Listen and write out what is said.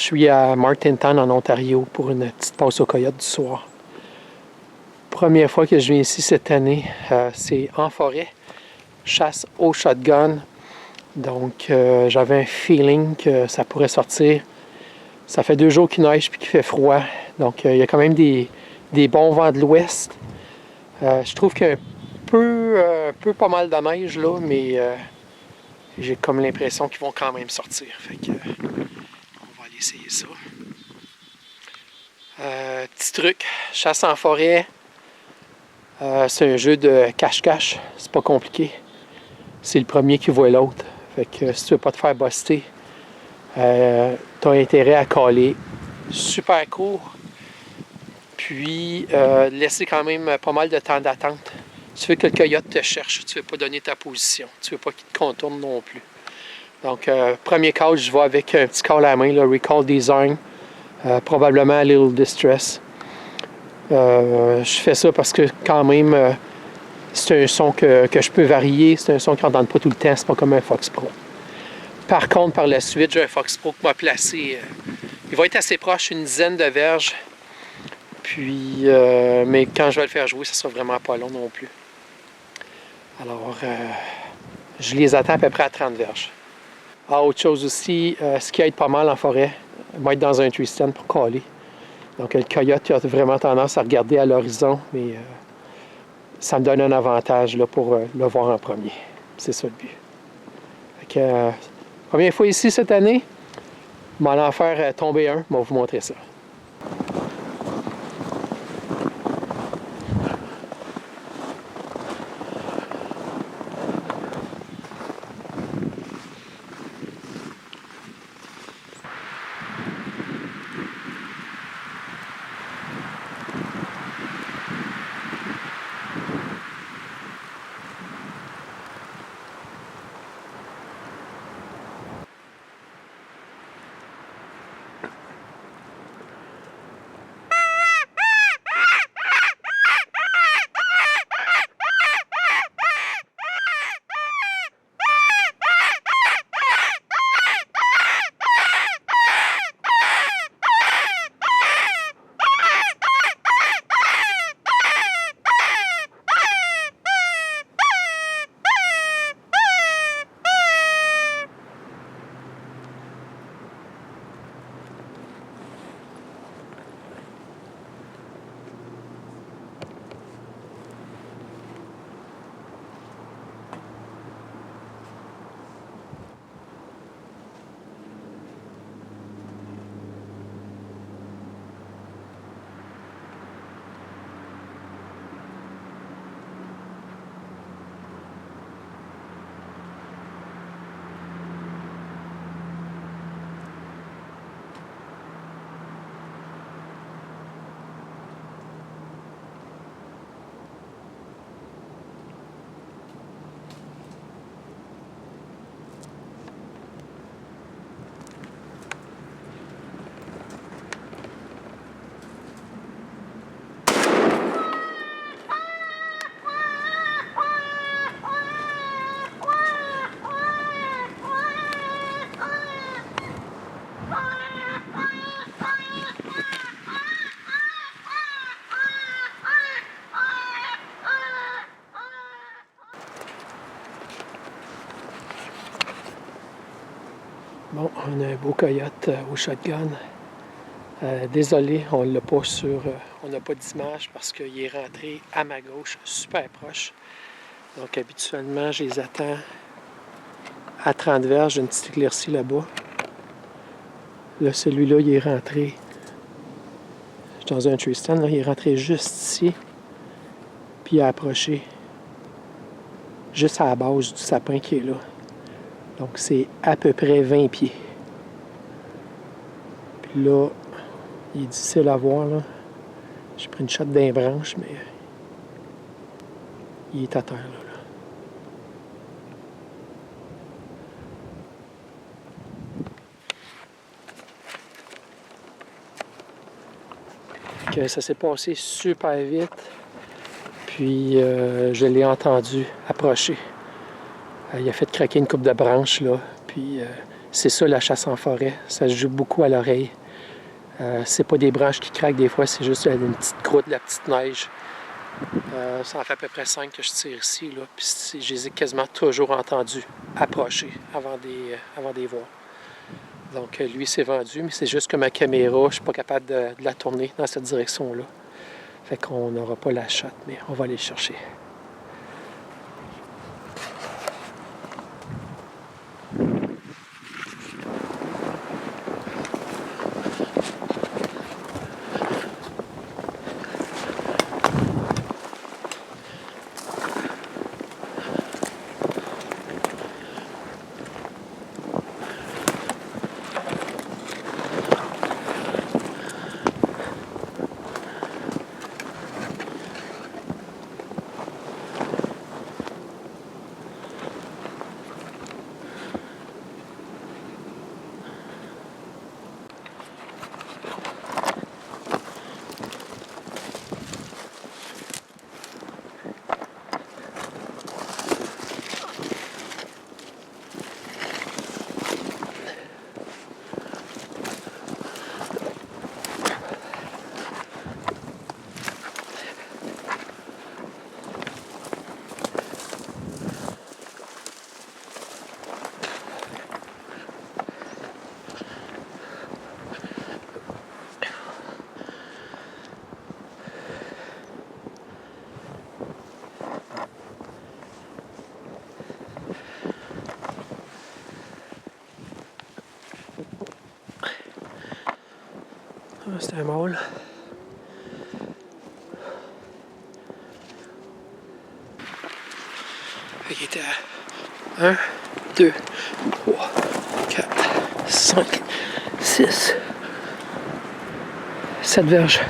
suis à Martintown en Ontario pour une petite passe au coyote du soir. Première fois que je viens ici cette année, c'est en forêt, chasse au shotgun. Donc j'avais un feeling que ça pourrait sortir. Ça fait 2 jours qu'il neige et qu'il fait froid. Donc il y a quand même des bons vents de l'ouest. Je trouve qu'il y a un peu pas mal de neige là, mais j'ai comme l'impression qu'ils vont quand même sortir. Fait que on va aller essayer ça. Petit truc, chasse en forêt, c'est un jeu de cache-cache, c'est pas compliqué. C'est le premier qui voit l'autre. Fait que si tu veux pas te faire buster, t'as intérêt à caler super court. Puis laisser quand même pas mal de temps d'attente. Tu veux que le coyote te cherche, tu veux pas donner ta position, tu veux pas qu'il te contourne non plus. Donc premier call, je vais avec un petit call à la main, le Recall Design. Probablement a Little Distress. Je fais ça parce que quand même, c'est un son que je peux varier. C'est un son qui ne donne pas tout le temps. C'est pas comme un Fox Pro. Par contre, par la suite, j'ai un Fox Pro qui m'a placé. Il va être assez proche, une dizaine de verges. Puis, mais quand je vais le faire jouer, ça sera vraiment pas long non plus. Alors, je les attends à peu près à 30 verges. Autre chose aussi, ce qui aide pas mal en forêt, va être dans un tree stand pour caler. Donc le coyote a vraiment tendance à regarder à l'horizon, mais ça me donne un avantage là, pour le voir en premier. C'est ça le but. Fait que, première fois ici cette année, je vais aller en faire tomber un, je vais vous montrer ça. Bon, on a un beau coyote au shotgun. Désolé, on n'a pas d'image parce qu'il est rentré à ma gauche, super proche. Donc habituellement, je les attends à 30 verges, j'ai une petite éclaircie là-bas. Là, celui-là, il est rentré dans un tree stand, là, il est rentré juste ici, puis il a approché juste à la base du sapin qui est là. Donc c'est à peu près 20 pieds. Puis là, il est difficile à voir, là. J'ai pris une shot d'un branche, mais il est à terre, là. Que ça s'est passé super vite. Puis je l'ai entendu approcher. Il a fait craquer une coupe de branches, là. Puis C'est ça la chasse en forêt, ça se joue beaucoup à l'oreille. C'est pas des branches qui craquent des fois, c'est juste une petite croûte, de la petite neige. Ça en fait à peu près 5 que je tire ici, là, puis je les ai quasiment toujours entendus approcher avant de les voir. Donc lui c'est vendu, mais c'est juste que ma caméra, je suis pas capable de la tourner dans cette direction-là. Fait qu'on n'aura pas la shot, mais on va aller le chercher. C'est un mâle. Il était à 1, 2, 3, 4, 5, 6, 7 verges.